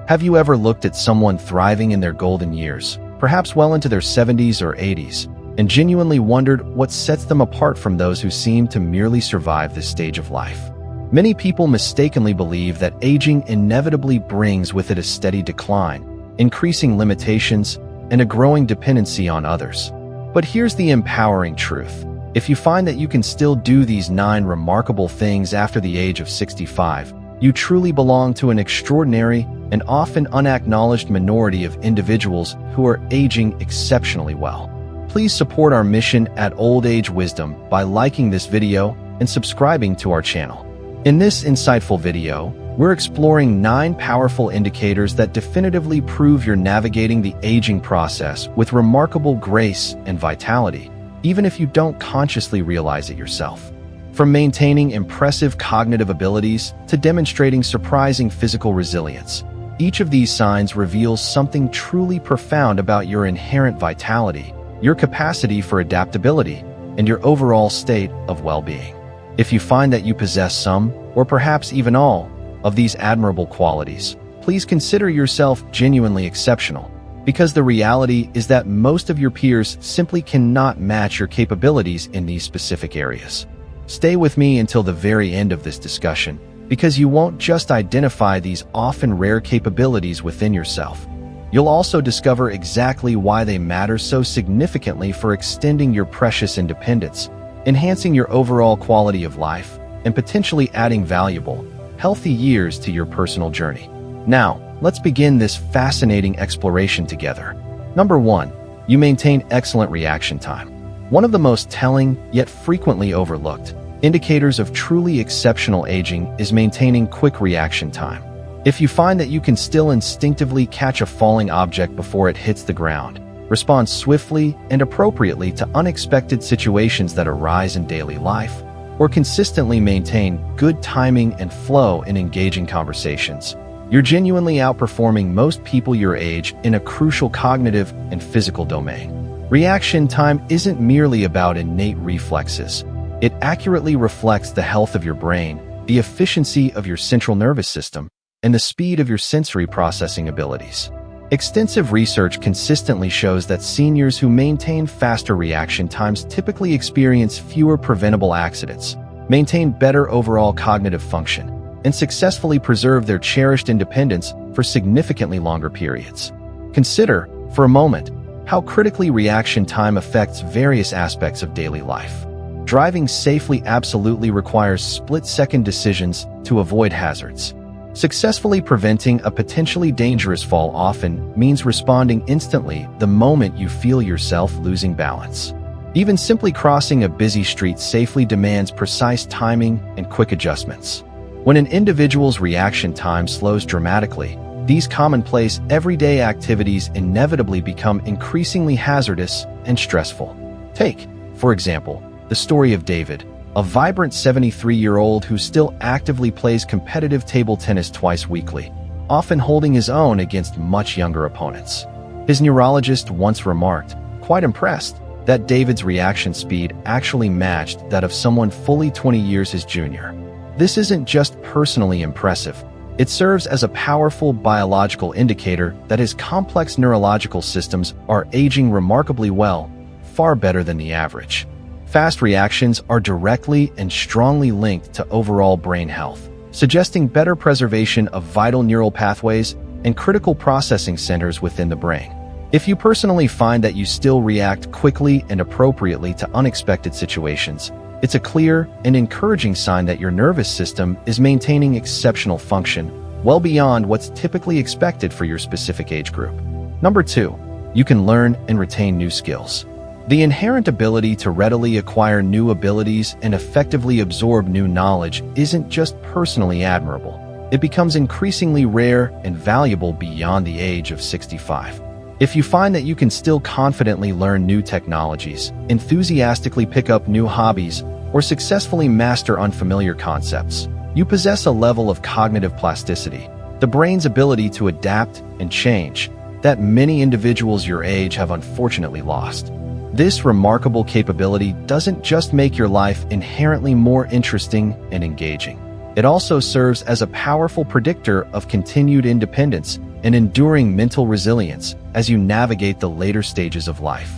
Have you ever looked at someone thriving in their golden years, perhaps well into their 70s or 80s, and genuinely wondered what sets them apart from those who seem to merely survive this stage of life? Many people mistakenly believe that aging inevitably brings with it a steady decline, increasing limitations, and a growing dependency on others. But here's the empowering truth. If you find that you can still do these 9 remarkable things after the age of 65, you truly belong to an extraordinary and often unacknowledged minority of individuals who are aging exceptionally well. Please support our mission at Old Age Wisdom by liking this video and subscribing to our channel. In this insightful video, we're exploring 9 powerful indicators that definitively prove you're navigating the aging process with remarkable grace and vitality, even if you don't consciously realize it yourself. From maintaining impressive cognitive abilities to demonstrating surprising physical resilience, each of these signs reveals something truly profound about your inherent vitality, your capacity for adaptability, and your overall state of well-being. If you find that you possess some, or perhaps even all, of these admirable qualities, please consider yourself genuinely exceptional, because the reality is that most of your peers simply cannot match your capabilities in these specific areas. Stay with me until the very end of this discussion, because you won't just identify these often rare capabilities within yourself. You'll also discover exactly why they matter so significantly for extending your precious independence, enhancing your overall quality of life, and potentially adding valuable, healthy years to your personal journey. Now, let's begin this fascinating exploration together. Number 1, you maintain excellent reaction time. One of the most telling, yet frequently overlooked, indicators of truly exceptional aging is maintaining quick reaction time. If you find that you can still instinctively catch a falling object before it hits the ground, respond swiftly and appropriately to unexpected situations that arise in daily life, or consistently maintain good timing and flow in engaging conversations, you're genuinely outperforming most people your age in a crucial cognitive and physical domain. Reaction time isn't merely about innate reflexes. It accurately reflects the health of your brain, the efficiency of your central nervous system, and the speed of your sensory processing abilities. Extensive research consistently shows that seniors who maintain faster reaction times typically experience fewer preventable accidents, maintain better overall cognitive function, and successfully preserve their cherished independence for significantly longer periods. Consider, for a moment, how critically reaction time affects various aspects of daily life. Driving safely absolutely requires split-second decisions to avoid hazards. Successfully preventing a potentially dangerous fall often means responding instantly the moment you feel yourself losing balance. Even simply crossing a busy street safely demands precise timing and quick adjustments. When an individual's reaction time slows dramatically, these commonplace, everyday activities inevitably become increasingly hazardous and stressful. Take, for example, the story of David, a vibrant 73-year-old who still actively plays competitive table tennis twice weekly, often holding his own against much younger opponents. His neurologist once remarked, quite impressed, that David's reaction speed actually matched that of someone fully 20 years his junior. This isn't just personally impressive. It serves as a powerful biological indicator that his complex neurological systems are aging remarkably well, far better than the average. Fast reactions are directly and strongly linked to overall brain health, suggesting better preservation of vital neural pathways and critical processing centers within the brain. If you personally find that you still react quickly and appropriately to unexpected situations, it's a clear and encouraging sign that your nervous system is maintaining exceptional function, well beyond what's typically expected for your specific age group. Number 2, you can learn and retain new skills. The inherent ability to readily acquire new abilities and effectively absorb new knowledge isn't just personally admirable. It becomes increasingly rare and valuable beyond the age of 65. If you find that you can still confidently learn new technologies, enthusiastically pick up new hobbies, or successfully master unfamiliar concepts, you possess a level of cognitive plasticity, the brain's ability to adapt and change, that many individuals your age have unfortunately lost. This remarkable capability doesn't just make your life inherently more interesting and engaging. It also serves as a powerful predictor of continued independence and enduring mental resilience as you navigate the later stages of life.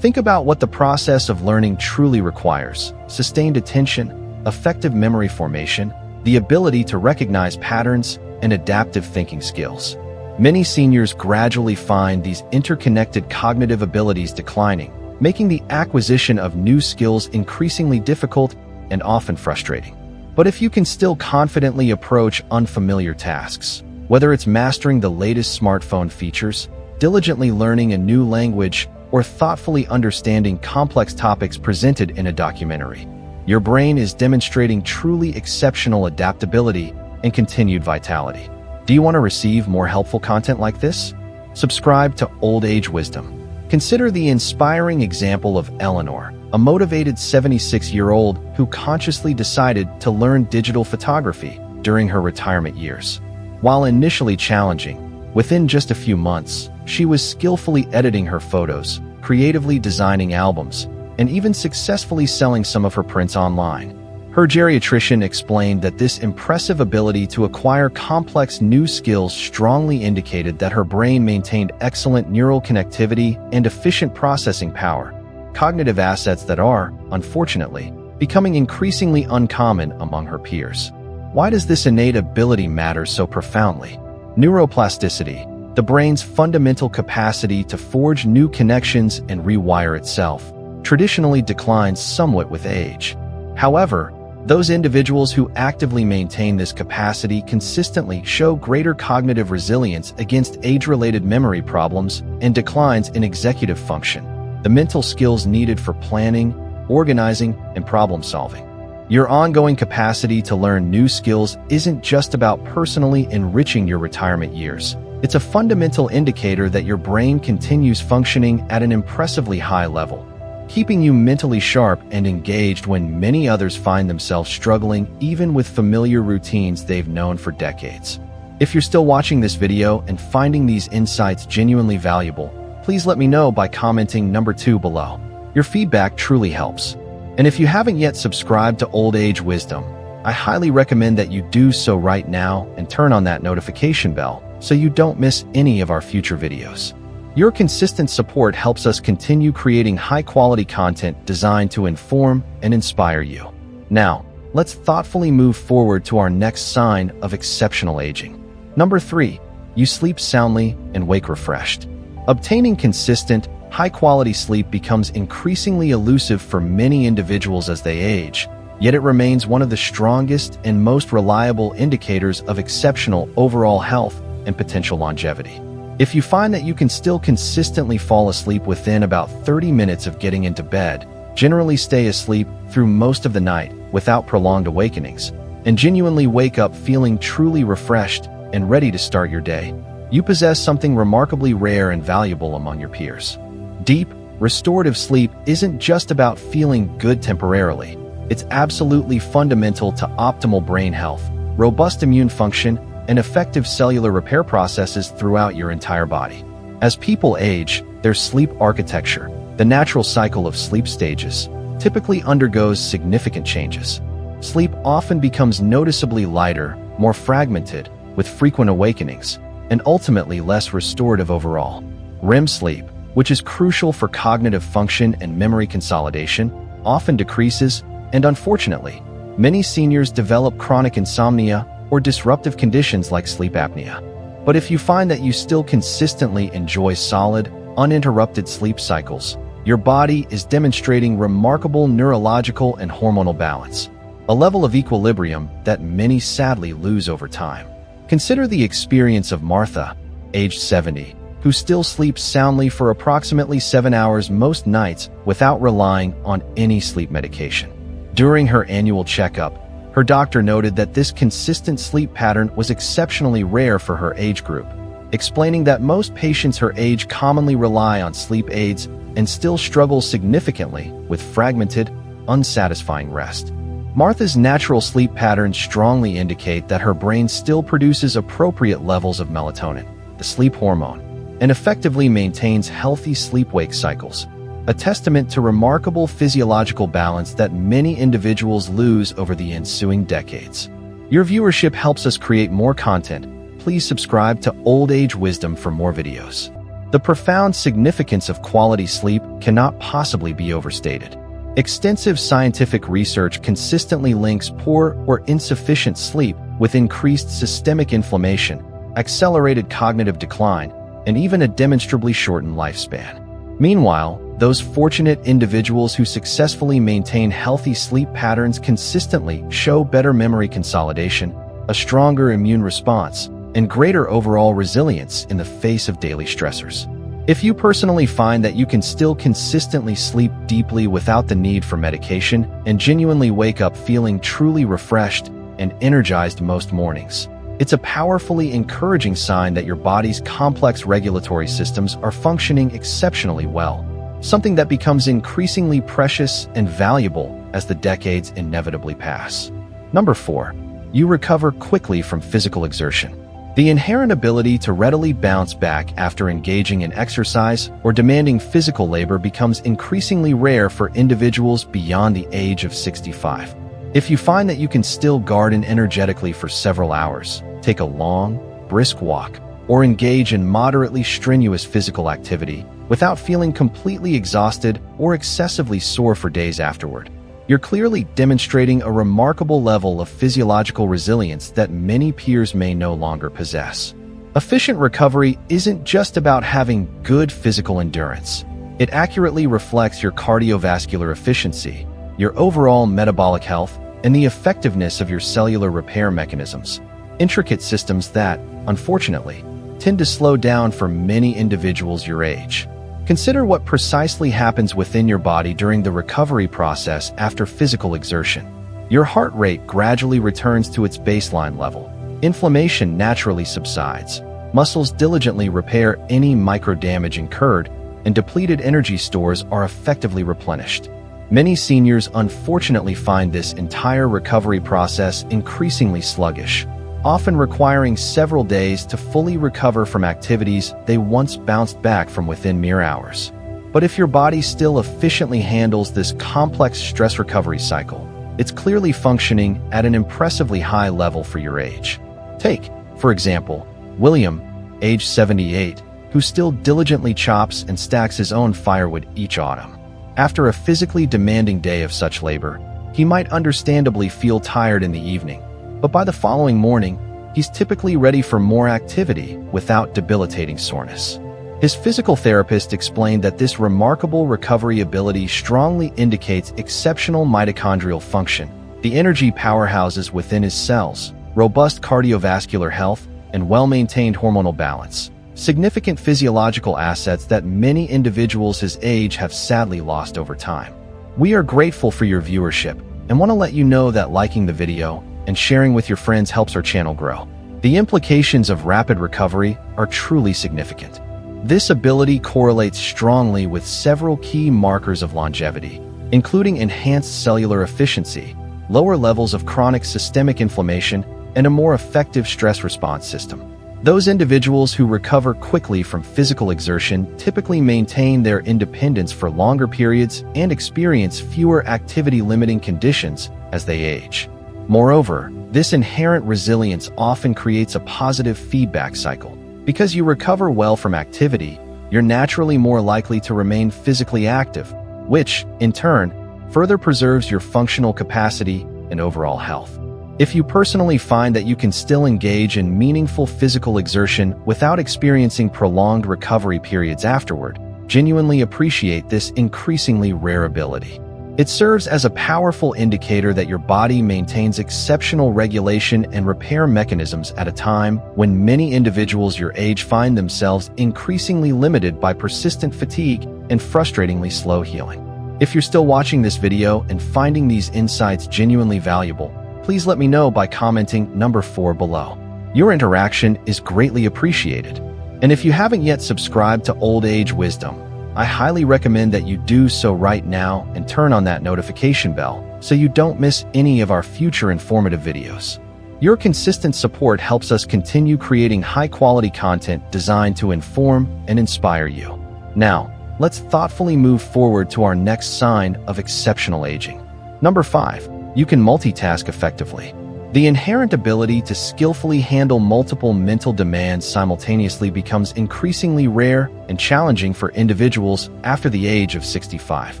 Think about what the process of learning truly requires: sustained attention, effective memory formation, the ability to recognize patterns, and adaptive thinking skills. Many seniors gradually find these interconnected cognitive abilities declining, making the acquisition of new skills increasingly difficult and often frustrating. But if you can still confidently approach unfamiliar tasks, whether it's mastering the latest smartphone features, diligently learning a new language, or thoughtfully understanding complex topics presented in a documentary, your brain is demonstrating truly exceptional adaptability and continued vitality. Do you want to receive more helpful content like this? Subscribe to Old Age Wisdom. Consider the inspiring example of Eleanor, a motivated 76-year-old who consciously decided to learn digital photography during her retirement years. While initially challenging, within just a few months, she was skillfully editing her photos, creatively designing albums, and even successfully selling some of her prints online. Her geriatrician explained that this impressive ability to acquire complex new skills strongly indicated that her brain maintained excellent neural connectivity and efficient processing power, cognitive assets that are, unfortunately, becoming increasingly uncommon among her peers. Why does this innate ability matter so profoundly? Neuroplasticity, the brain's fundamental capacity to forge new connections and rewire itself, traditionally declines somewhat with age. However, those individuals who actively maintain this capacity consistently show greater cognitive resilience against age-related memory problems and declines in executive function, the mental skills needed for planning, organizing, and problem-solving. Your ongoing capacity to learn new skills isn't just about personally enriching your retirement years. It's a fundamental indicator that your brain continues functioning at an impressively high level, keeping you mentally sharp and engaged when many others find themselves struggling even with familiar routines they've known for decades. If you're still watching this video and finding these insights genuinely valuable, please let me know by commenting number 2 below. Your feedback truly helps. And if you haven't yet subscribed to Old Age Wisdom, I highly recommend that you do so right now and turn on that notification bell so you don't miss any of our future videos. Your consistent support helps us continue creating high-quality content designed to inform and inspire you. Now, let's thoughtfully move forward to our next sign of exceptional aging. Number 3, you sleep soundly and wake refreshed. Obtaining consistent, high-quality sleep becomes increasingly elusive for many individuals as they age, yet it remains one of the strongest and most reliable indicators of exceptional overall health and potential longevity. If you find that you can still consistently fall asleep within about 30 minutes of getting into bed, generally stay asleep through most of the night without prolonged awakenings, and genuinely wake up feeling truly refreshed and ready to start your day, you possess something remarkably rare and valuable among your peers. Deep, restorative sleep isn't just about feeling good temporarily. It's absolutely fundamental to optimal brain health, robust immune function, and effective cellular repair processes throughout your entire body. As people age, their sleep architecture, the natural cycle of sleep stages, typically undergoes significant changes. Sleep often becomes noticeably lighter, more fragmented, with frequent awakenings, and ultimately less restorative overall. REM sleep, which is crucial for cognitive function and memory consolidation, often decreases, and unfortunately, many seniors develop chronic insomnia or disruptive conditions like sleep apnea. But if you find that you still consistently enjoy solid, uninterrupted sleep cycles, your body is demonstrating remarkable neurological and hormonal balance, a level of equilibrium that many sadly lose over time. Consider the experience of Martha, aged 70, who still sleeps soundly for approximately 7 hours most nights without relying on any sleep medication. During her annual checkup, her doctor noted that this consistent sleep pattern was exceptionally rare for her age group, explaining that most patients her age commonly rely on sleep aids and still struggle significantly with fragmented, unsatisfying rest. Martha's natural sleep patterns strongly indicate that her brain still produces appropriate levels of melatonin, the sleep hormone, and effectively maintains healthy sleep-wake cycles, a testament to remarkable physiological balance that many individuals lose over the ensuing decades. Your viewership helps us create more content. Please subscribe to Old Age Wisdom for more videos. The profound significance of quality sleep cannot possibly be overstated. Extensive scientific research consistently links poor or insufficient sleep with increased systemic inflammation, accelerated cognitive decline, and even a demonstrably shortened lifespan. Meanwhile, those fortunate individuals who successfully maintain healthy sleep patterns consistently show better memory consolidation, a stronger immune response, and greater overall resilience in the face of daily stressors. If you personally find that you can still consistently sleep deeply without the need for medication and genuinely wake up feeling truly refreshed and energized most mornings, it's a powerfully encouraging sign that your body's complex regulatory systems are functioning exceptionally well, something that becomes increasingly precious and valuable as the decades inevitably pass. Number 4. You recover quickly from physical exertion. The inherent ability to readily bounce back after engaging in exercise or demanding physical labor becomes increasingly rare for individuals beyond the age of 65. If you find that you can still garden energetically for several hours, take a long, brisk walk, or engage in moderately strenuous physical activity without feeling completely exhausted or excessively sore for days afterward, you're clearly demonstrating a remarkable level of physiological resilience that many peers may no longer possess. Efficient recovery isn't just about having good physical endurance. It accurately reflects your cardiovascular efficiency, your overall metabolic health, and the effectiveness of your cellular repair mechanisms, intricate systems that, unfortunately, tend to slow down for many individuals your age. Consider what precisely happens within your body during the recovery process after physical exertion. Your heart rate gradually returns to its baseline level. Inflammation naturally subsides. Muscles diligently repair any microdamage incurred, and depleted energy stores are effectively replenished. Many seniors unfortunately find this entire recovery process increasingly sluggish, often requiring several days to fully recover from activities they once bounced back from within mere hours. But if your body still efficiently handles this complex stress recovery cycle, it's clearly functioning at an impressively high level for your age. Take, for example, William, age 78, who still diligently chops and stacks his own firewood each autumn. After a physically demanding day of such labor, he might understandably feel tired in the evening, but by the following morning, he's typically ready for more activity without debilitating soreness. His physical therapist explained that this remarkable recovery ability strongly indicates exceptional mitochondrial function, the energy powerhouses within his cells, robust cardiovascular health, and well-maintained hormonal balance, significant physiological assets that many individuals his age have sadly lost over time. We are grateful for your viewership and want to let you know that liking the video and sharing with your friends helps our channel grow. The implications of rapid recovery are truly significant. This ability correlates strongly with several key markers of longevity, including enhanced cellular efficiency, lower levels of chronic systemic inflammation, and a more effective stress response system. Those individuals who recover quickly from physical exertion typically maintain their independence for longer periods and experience fewer activity-limiting conditions as they age. Moreover, this inherent resilience often creates a positive feedback cycle. Because you recover well from activity, you're naturally more likely to remain physically active, which, in turn, further preserves your functional capacity and overall health. If you personally find that you can still engage in meaningful physical exertion without experiencing prolonged recovery periods afterward, genuinely appreciate this increasingly rare ability. It serves as a powerful indicator that your body maintains exceptional regulation and repair mechanisms at a time when many individuals your age find themselves increasingly limited by persistent fatigue and frustratingly slow healing. If you're still watching this video and finding these insights genuinely valuable, please let me know by commenting number 4 below. Your interaction is greatly appreciated. And if you haven't yet subscribed to Old Age Wisdom, I highly recommend that you do so right now and turn on that notification bell so you don't miss any of our future informative videos. Your consistent support helps us continue creating high-quality content designed to inform and inspire you. Now, let's thoughtfully move forward to our next sign of exceptional aging. Number 5. You can multitask effectively. The inherent ability to skillfully handle multiple mental demands simultaneously becomes increasingly rare and challenging for individuals after the age of 65.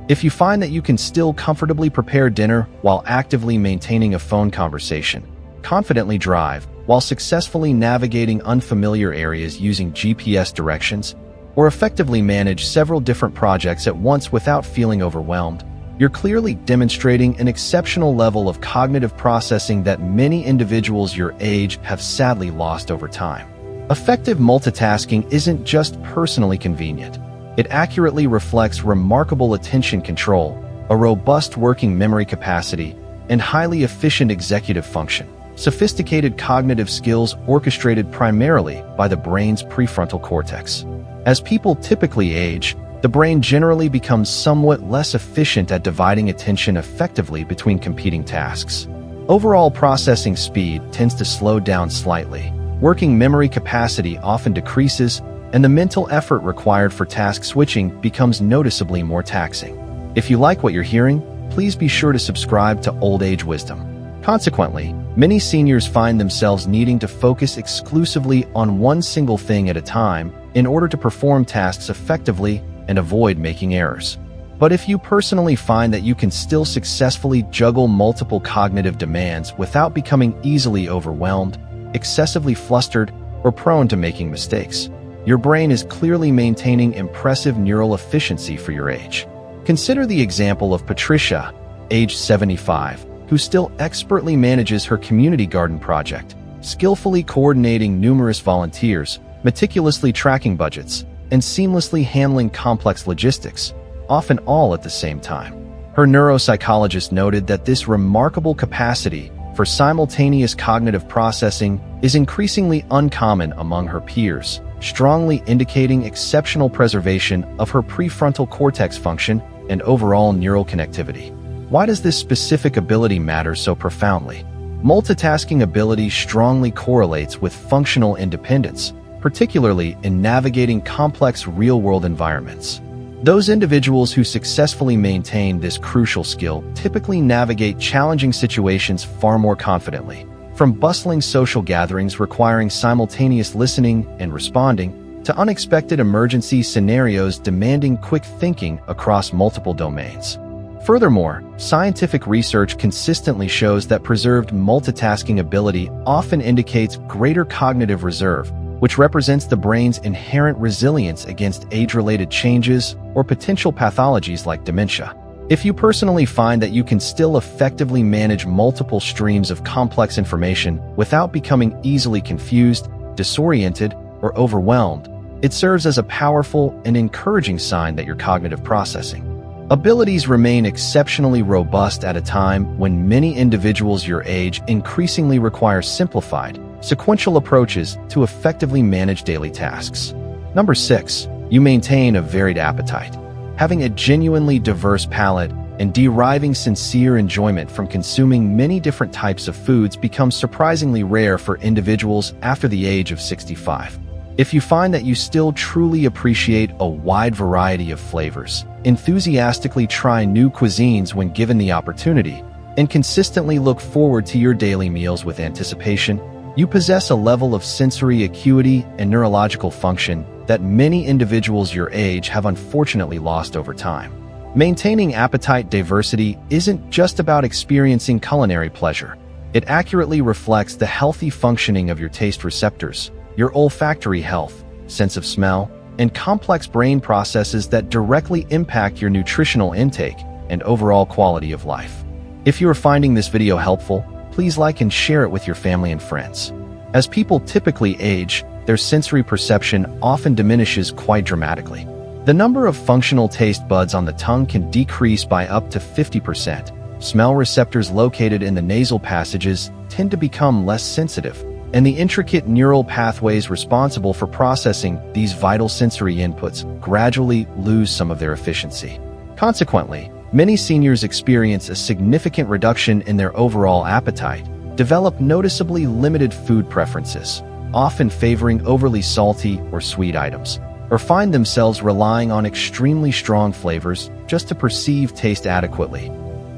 If you find that you can still comfortably prepare dinner while actively maintaining a phone conversation, confidently drive while successfully navigating unfamiliar areas using GPS directions, or effectively manage several different projects at once without feeling overwhelmed, you're clearly demonstrating an exceptional level of cognitive processing that many individuals your age have sadly lost over time. Effective multitasking isn't just personally convenient. It accurately reflects remarkable attention control, a robust working memory capacity, and highly efficient executive function. Sophisticated cognitive skills orchestrated primarily by the brain's prefrontal cortex. As people typically age, the brain generally becomes somewhat less efficient at dividing attention effectively between competing tasks. Overall processing speed tends to slow down slightly. Working memory capacity often decreases, and the mental effort required for task switching becomes noticeably more taxing. If you like what you're hearing, please be sure to subscribe to Old Age Wisdom. Consequently, many seniors find themselves needing to focus exclusively on one single thing at a time in order to perform tasks effectively and avoid making errors. But if you personally find that you can still successfully juggle multiple cognitive demands without becoming easily overwhelmed, excessively flustered, or prone to making mistakes, your brain is clearly maintaining impressive neural efficiency for your age. Consider the example of Patricia, age 75, who still expertly manages her community garden project, skillfully coordinating numerous volunteers, meticulously tracking budgets, and seamlessly handling complex logistics, often all at the same time. Her neuropsychologist noted that this remarkable capacity for simultaneous cognitive processing is increasingly uncommon among her peers, strongly indicating exceptional preservation of her prefrontal cortex function and overall neural connectivity. Why does this specific ability matter so profoundly? Multitasking ability strongly correlates with functional independence, particularly in navigating complex real-world environments. Those individuals who successfully maintain this crucial skill typically navigate challenging situations far more confidently, from bustling social gatherings requiring simultaneous listening and responding to unexpected emergency scenarios demanding quick thinking across multiple domains. Furthermore, scientific research consistently shows that preserved multitasking ability often indicates greater cognitive reserve, which represents the brain's inherent resilience against age-related changes or potential pathologies like dementia. If you personally find that you can still effectively manage multiple streams of complex information without becoming easily confused, disoriented, or overwhelmed, it serves as a powerful and encouraging sign that your cognitive processing abilities remain exceptionally robust at a time when many individuals your age increasingly require simplified, sequential approaches to effectively manage daily tasks. Number 6. You maintain a varied appetite. Having a genuinely diverse palate and deriving sincere enjoyment from consuming many different types of foods becomes surprisingly rare for individuals after the age of 65. If you find that you still truly appreciate a wide variety of flavors, enthusiastically try new cuisines when given the opportunity, and consistently look forward to your daily meals with anticipation, you possess a level of sensory acuity and neurological function that many individuals your age have unfortunately lost over time. Maintaining appetite diversity isn't just about experiencing culinary pleasure. It accurately reflects the healthy functioning of your taste receptors, your olfactory health, sense of smell, and complex brain processes that directly impact your nutritional intake and overall quality of life. If you are finding this video helpful, please like and share it with your family and friends. As people typically age, their sensory perception often diminishes quite dramatically. The number of functional taste buds on the tongue can decrease by up to 50%. Smell receptors located in the nasal passages tend to become less sensitive, and the intricate neural pathways responsible for processing these vital sensory inputs gradually lose some of their efficiency. Consequently, many seniors experience a significant reduction in their overall appetite, develop noticeably limited food preferences, often favoring overly salty or sweet items, or find themselves relying on extremely strong flavors just to perceive taste adequately.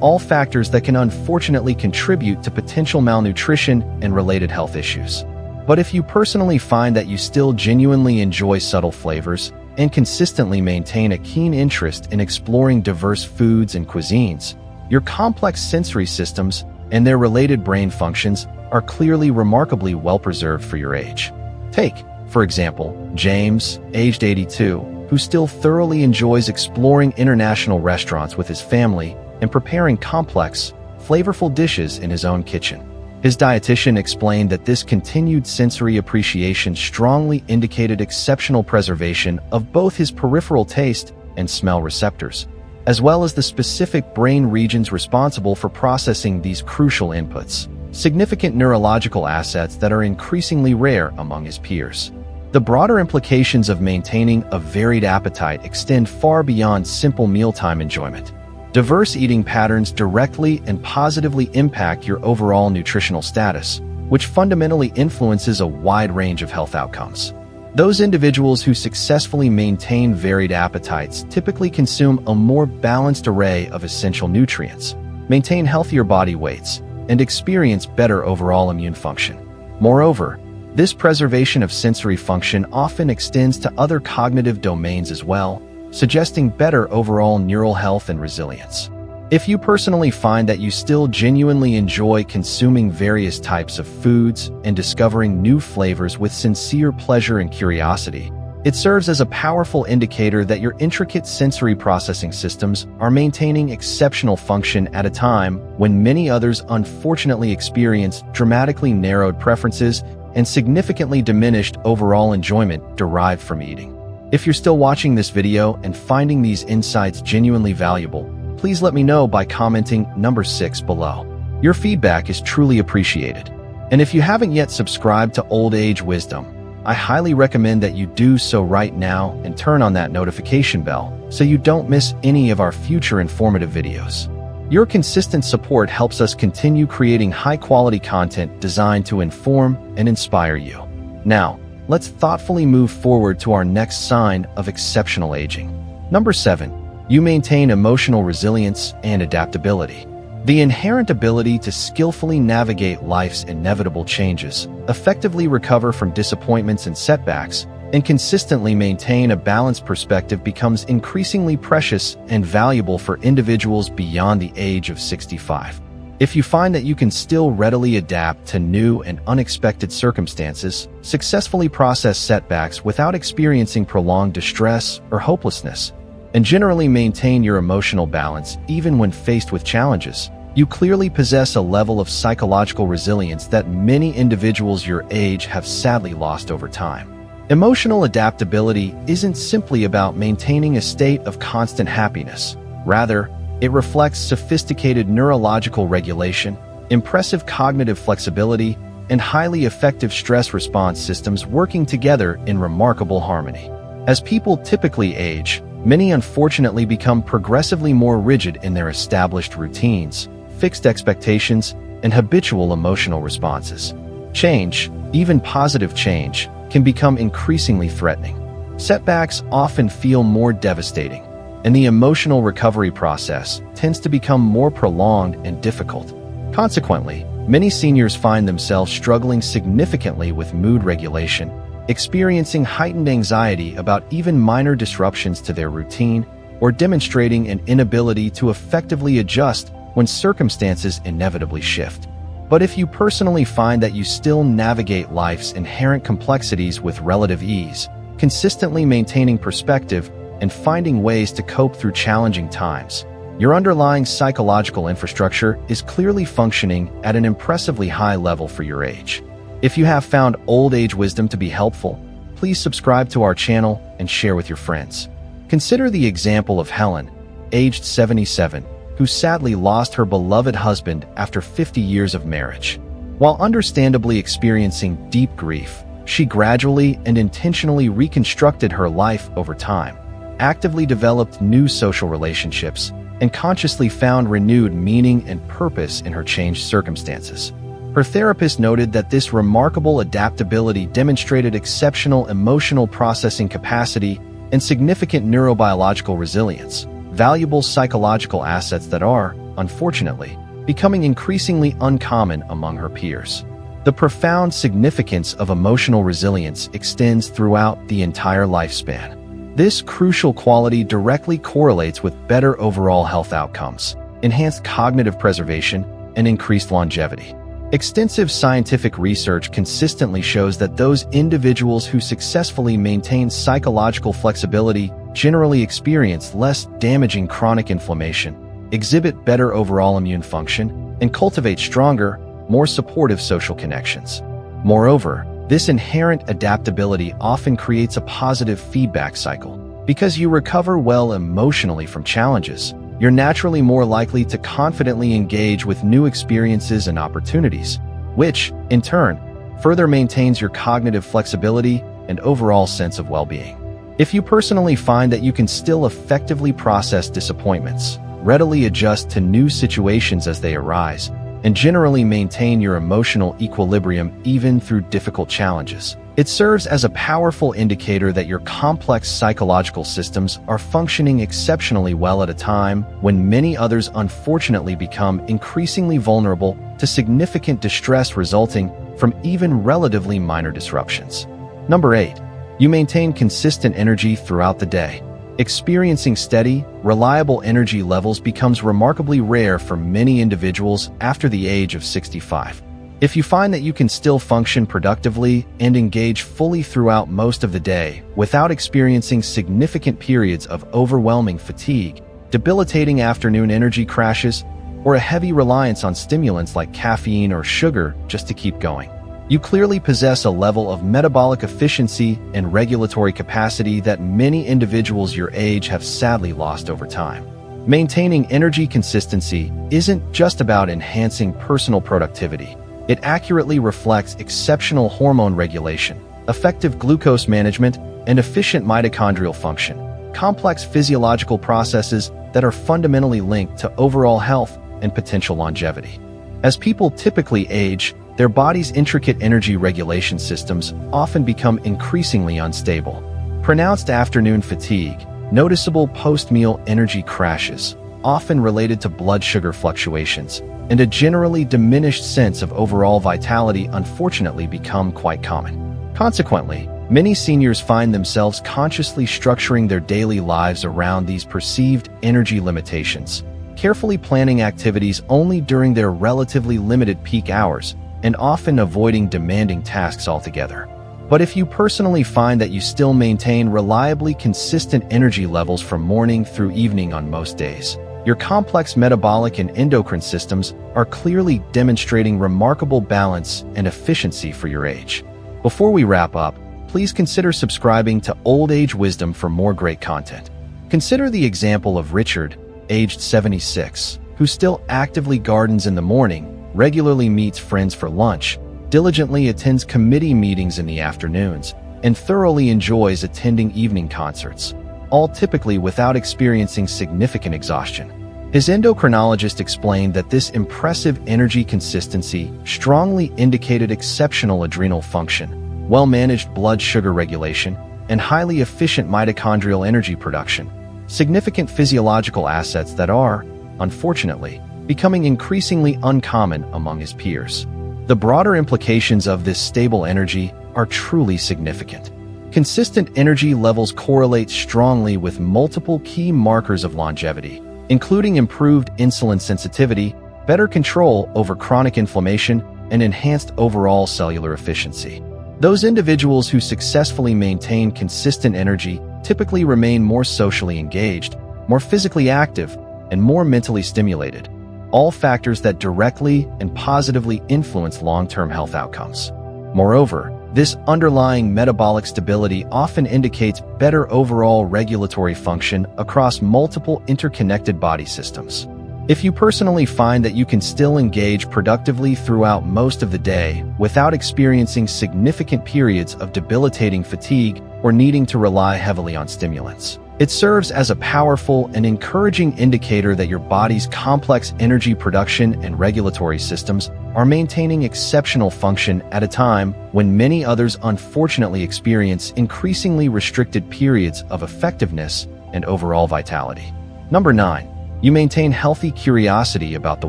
all factors that can unfortunately contribute to potential malnutrition and related health issues. But if you personally find that you still genuinely enjoy subtle flavors and consistently maintain a keen interest in exploring diverse foods and cuisines, your complex sensory systems and their related brain functions are clearly remarkably well preserved for your age. Take, for example, James, aged 82, who still thoroughly enjoys exploring international restaurants with his family and preparing complex, flavorful dishes in his own kitchen. His dietitian explained that this continued sensory appreciation strongly indicated exceptional preservation of both his peripheral taste and smell receptors, as well as the specific brain regions responsible for processing these crucial inputs, significant neurological assets that are increasingly rare among his peers. The broader implications of maintaining a varied appetite extend far beyond simple mealtime enjoyment. Diverse eating patterns directly and positively impact your overall nutritional status, which fundamentally influences a wide range of health outcomes. Those individuals who successfully maintain varied appetites typically consume a more balanced array of essential nutrients, maintain healthier body weights, and experience better overall immune function. Moreover, this preservation of sensory function often extends to other cognitive domains as well, suggesting better overall neural health and resilience. If you personally find that you still genuinely enjoy consuming various types of foods and discovering new flavors with sincere pleasure and curiosity, it serves as a powerful indicator that your intricate sensory processing systems are maintaining exceptional function at a time when many others unfortunately experience dramatically narrowed preferences and significantly diminished overall enjoyment derived from eating. If you're still watching this video and finding these insights genuinely valuable, please let me know by commenting number 6 below. Your feedback is truly appreciated. And if you haven't yet subscribed to Old Age Wisdom, I highly recommend that you do so right now and turn on that notification bell so you don't miss any of our future informative videos. Your consistent support helps us continue creating high-quality content designed to inform and inspire you. Now, let's thoughtfully move forward to our next sign of exceptional aging. Number 7. You maintain emotional resilience and adaptability. The inherent ability to skillfully navigate life's inevitable changes, effectively recover from disappointments and setbacks, and consistently maintain a balanced perspective becomes increasingly precious and valuable for individuals beyond the age of 65. If you find that you can still readily adapt to new and unexpected circumstances, successfully process setbacks without experiencing prolonged distress or hopelessness, and generally maintain your emotional balance even when faced with challenges, you clearly possess a level of psychological resilience that many individuals your age have sadly lost over time. Emotional adaptability isn't simply about maintaining a state of constant happiness. Rather, it reflects sophisticated neurological regulation, impressive cognitive flexibility, and highly effective stress response systems working together in remarkable harmony. As people typically age, many unfortunately become progressively more rigid in their established routines, fixed expectations, and habitual emotional responses. Change, even positive change, can become increasingly threatening. Setbacks often feel more devastating, and the emotional recovery process tends to become more prolonged and difficult. Consequently, many seniors find themselves struggling significantly with mood regulation, experiencing heightened anxiety about even minor disruptions to their routine, or demonstrating an inability to effectively adjust when circumstances inevitably shift. But if you personally find that you still navigate life's inherent complexities with relative ease, consistently maintaining perspective and finding ways to cope through challenging times, your underlying psychological infrastructure is clearly functioning at an impressively high level for your age. If you have found Old Age Wisdom to be helpful, please subscribe to our channel and share with your friends. Consider the example of Helen, aged 77, who sadly lost her beloved husband after 50 years of marriage. While understandably experiencing deep grief, she gradually and intentionally reconstructed her life over time, actively developed new social relationships, and consciously found renewed meaning and purpose in her changed circumstances. Her therapist noted that this remarkable adaptability demonstrated exceptional emotional processing capacity and significant neurobiological resilience, valuable psychological assets that are, unfortunately, becoming increasingly uncommon among her peers. The profound significance of emotional resilience extends throughout the entire lifespan. This crucial quality directly correlates with better overall health outcomes, enhanced cognitive preservation, and increased longevity. Extensive scientific research consistently shows that those individuals who successfully maintain psychological flexibility generally experience less damaging chronic inflammation, exhibit better overall immune function, and cultivate stronger, more supportive social connections. Moreover, this inherent adaptability often creates a positive feedback cycle. Because you recover well emotionally from challenges, you're naturally more likely to confidently engage with new experiences and opportunities, which, in turn, further maintains your cognitive flexibility and overall sense of well-being. If you personally find that you can still effectively process disappointments, readily adjust to new situations as they arise, and generally maintain your emotional equilibrium even through difficult challenges, it serves as a powerful indicator that your complex psychological systems are functioning exceptionally well at a time when many others unfortunately become increasingly vulnerable to significant distress resulting from even relatively minor disruptions. Number 8. You maintain consistent energy throughout the day. Experiencing steady, reliable energy levels becomes remarkably rare for many individuals after the age of 65. If you find that you can still function productively and engage fully throughout most of the day without experiencing significant periods of overwhelming fatigue, debilitating afternoon energy crashes, or a heavy reliance on stimulants like caffeine or sugar just to keep going, you clearly possess a level of metabolic efficiency and regulatory capacity that many individuals your age have sadly lost over time. Maintaining energy consistency isn't just about enhancing personal productivity. It accurately reflects exceptional hormone regulation, effective glucose management, and efficient mitochondrial function, complex physiological processes that are fundamentally linked to overall health and potential longevity. As people typically age, their body's intricate energy regulation systems often become increasingly unstable. Pronounced afternoon fatigue, noticeable post-meal energy crashes, often related to blood sugar fluctuations, and a generally diminished sense of overall vitality unfortunately become quite common. Consequently, many seniors find themselves consciously structuring their daily lives around these perceived energy limitations, carefully planning activities only during their relatively limited peak hours, and often avoiding demanding tasks altogether. But if you personally find that you still maintain reliably consistent energy levels from morning through evening on most days, your complex metabolic and endocrine systems are clearly demonstrating remarkable balance and efficiency for your age. Before we wrap up, please consider subscribing to Old Age Wisdom for more great content. Consider the example of Richard, aged 76, who still actively gardens in the morning, regularly meets friends for lunch, diligently attends committee meetings in the afternoons, and thoroughly enjoys attending evening concerts, all typically without experiencing significant exhaustion. His endocrinologist explained that this impressive energy consistency strongly indicated exceptional adrenal function, well-managed blood sugar regulation, and highly efficient mitochondrial energy production, significant physiological assets that are, unfortunately, becoming increasingly uncommon among his peers. The broader implications of this stable energy are truly significant. Consistent energy levels correlate strongly with multiple key markers of longevity, including improved insulin sensitivity, better control over chronic inflammation, and enhanced overall cellular efficiency. Those individuals who successfully maintain consistent energy typically remain more socially engaged, more physically active, and more mentally stimulated, all factors that directly and positively influence long-term health outcomes. Moreover, this underlying metabolic stability often indicates better overall regulatory function across multiple interconnected body systems. If you personally find that you can still engage productively throughout most of the day without experiencing significant periods of debilitating fatigue or needing to rely heavily on stimulants, it serves as a powerful and encouraging indicator that your body's complex energy production and regulatory systems are maintaining exceptional function at a time when many others unfortunately experience increasingly restricted periods of effectiveness and overall vitality. Number 9. You maintain healthy curiosity about the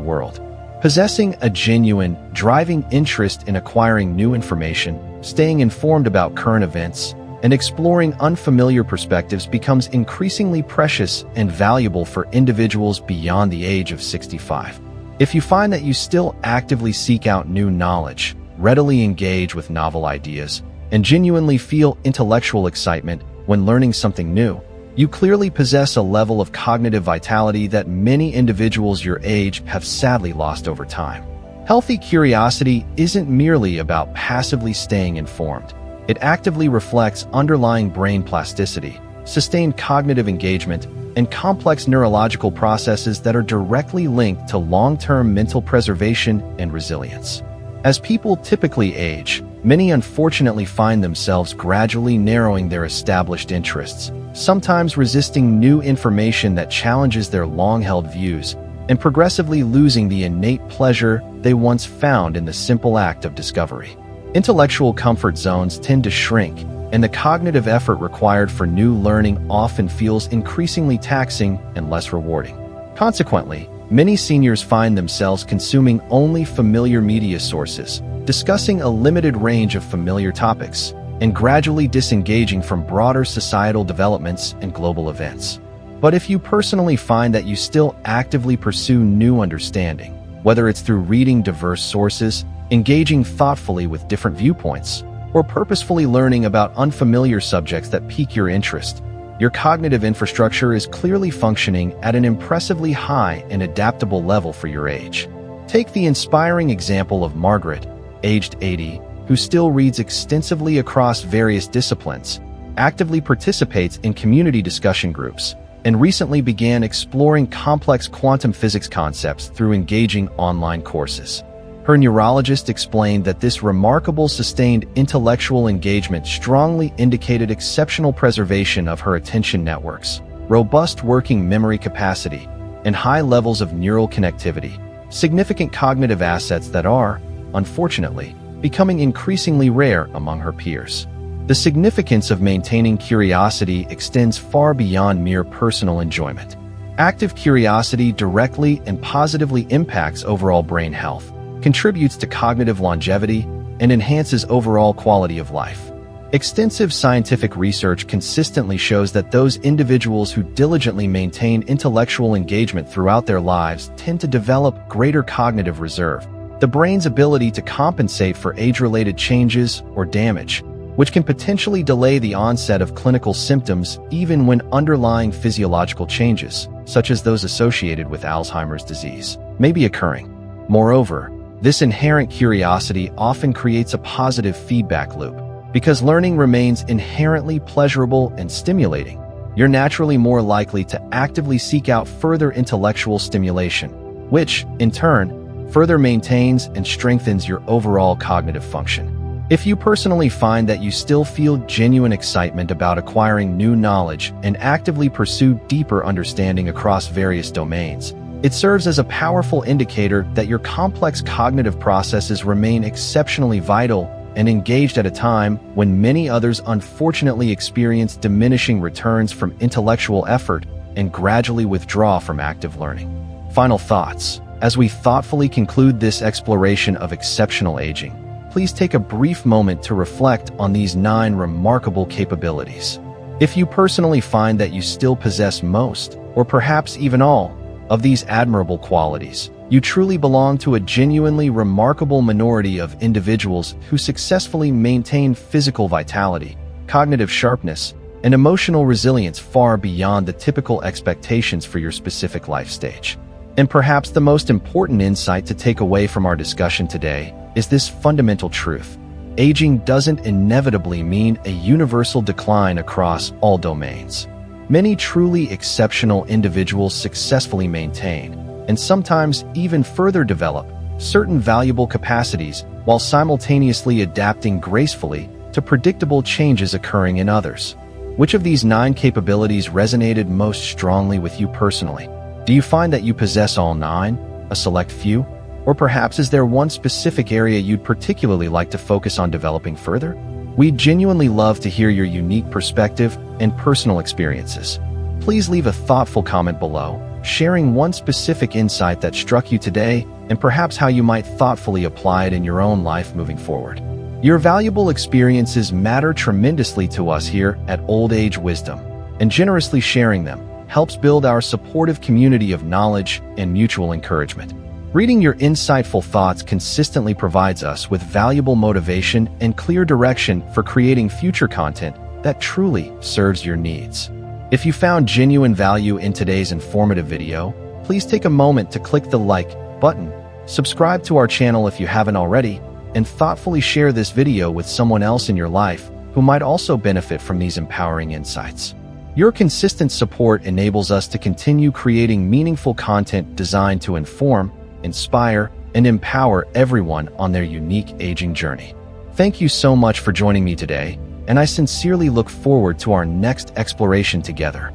world. Possessing a genuine, driving interest in acquiring new information, staying informed about current events, and exploring unfamiliar perspectives becomes increasingly precious and valuable for individuals beyond the age of 65. If you find that you still actively seek out new knowledge, readily engage with novel ideas, and genuinely feel intellectual excitement when learning something new, you clearly possess a level of cognitive vitality that many individuals your age have sadly lost over time. Healthy curiosity isn't merely about passively staying informed. It actively reflects underlying brain plasticity, sustained cognitive engagement, and complex neurological processes that are directly linked to long-term mental preservation and resilience. As people typically age, many unfortunately find themselves gradually narrowing their established interests, sometimes resisting new information that challenges their long-held views, and progressively losing the innate pleasure they once found in the simple act of discovery. Intellectual comfort zones tend to shrink, and the cognitive effort required for new learning often feels increasingly taxing and less rewarding. Consequently, many seniors find themselves consuming only familiar media sources, discussing a limited range of familiar topics, and gradually disengaging from broader societal developments and global events. But if you personally find that you still actively pursue new understanding, whether it's through reading diverse sources, engaging thoughtfully with different viewpoints, or purposefully learning about unfamiliar subjects that pique your interest, your cognitive infrastructure is clearly functioning at an impressively high and adaptable level for your age. Take the inspiring example of Margaret, aged 80, who still reads extensively across various disciplines, actively participates in community discussion groups, and recently began exploring complex quantum physics concepts through engaging online courses. Her neurologist explained that this remarkable sustained intellectual engagement strongly indicated exceptional preservation of her attention networks, robust working memory capacity, and high levels of neural connectivity, significant cognitive assets that are, unfortunately, becoming increasingly rare among her peers. The significance of maintaining curiosity extends far beyond mere personal enjoyment. Active curiosity directly and positively impacts overall brain health, contributes to cognitive longevity, and enhances overall quality of life. Extensive scientific research consistently shows that those individuals who diligently maintain intellectual engagement throughout their lives tend to develop greater cognitive reserve, the brain's ability to compensate for age-related changes or damage, which can potentially delay the onset of clinical symptoms even when underlying physiological changes, such as those associated with Alzheimer's disease, may be occurring. Moreover, this inherent curiosity often creates a positive feedback loop. Because learning remains inherently pleasurable and stimulating, you're naturally more likely to actively seek out further intellectual stimulation, which, in turn, further maintains and strengthens your overall cognitive function. If you personally find that you still feel genuine excitement about acquiring new knowledge and actively pursue deeper understanding across various domains, it serves as a powerful indicator that your complex cognitive processes remain exceptionally vital and engaged at a time when many others unfortunately experience diminishing returns from intellectual effort and gradually withdraw from active learning. Final thoughts. As we thoughtfully conclude this exploration of exceptional aging, please take a brief moment to reflect on these 9 remarkable capabilities. If you personally find that you still possess most, or perhaps even all, of these admirable qualities, you truly belong to a genuinely remarkable minority of individuals who successfully maintain physical vitality, cognitive sharpness, and emotional resilience far beyond the typical expectations for your specific life stage. And perhaps the most important insight to take away from our discussion today is this fundamental truth. Aging doesn't inevitably mean a universal decline across all domains. Many truly exceptional individuals successfully maintain, and sometimes even further develop, certain valuable capacities while simultaneously adapting gracefully to predictable changes occurring in others. Which of these 9 capabilities resonated most strongly with you personally? Do you find that you possess all 9, a select few? Or perhaps is there one specific area you'd particularly like to focus on developing further? We'd genuinely love to hear your unique perspective and personal experiences. Please leave a thoughtful comment below, sharing one specific insight that struck you today and perhaps how you might thoughtfully apply it in your own life moving forward. Your valuable experiences matter tremendously to us here at Old Age Wisdom, and generously sharing them helps build our supportive community of knowledge and mutual encouragement. Reading your insightful thoughts consistently provides us with valuable motivation and clear direction for creating future content that truly serves your needs. If you found genuine value in today's informative video, please take a moment to click the like button, subscribe to our channel if you haven't already, and thoughtfully share this video with someone else in your life who might also benefit from these empowering insights. Your consistent support enables us to continue creating meaningful content designed to inform, inspire, and empower everyone on their unique aging journey. Thank you so much for joining me today, and I sincerely look forward to our next exploration together.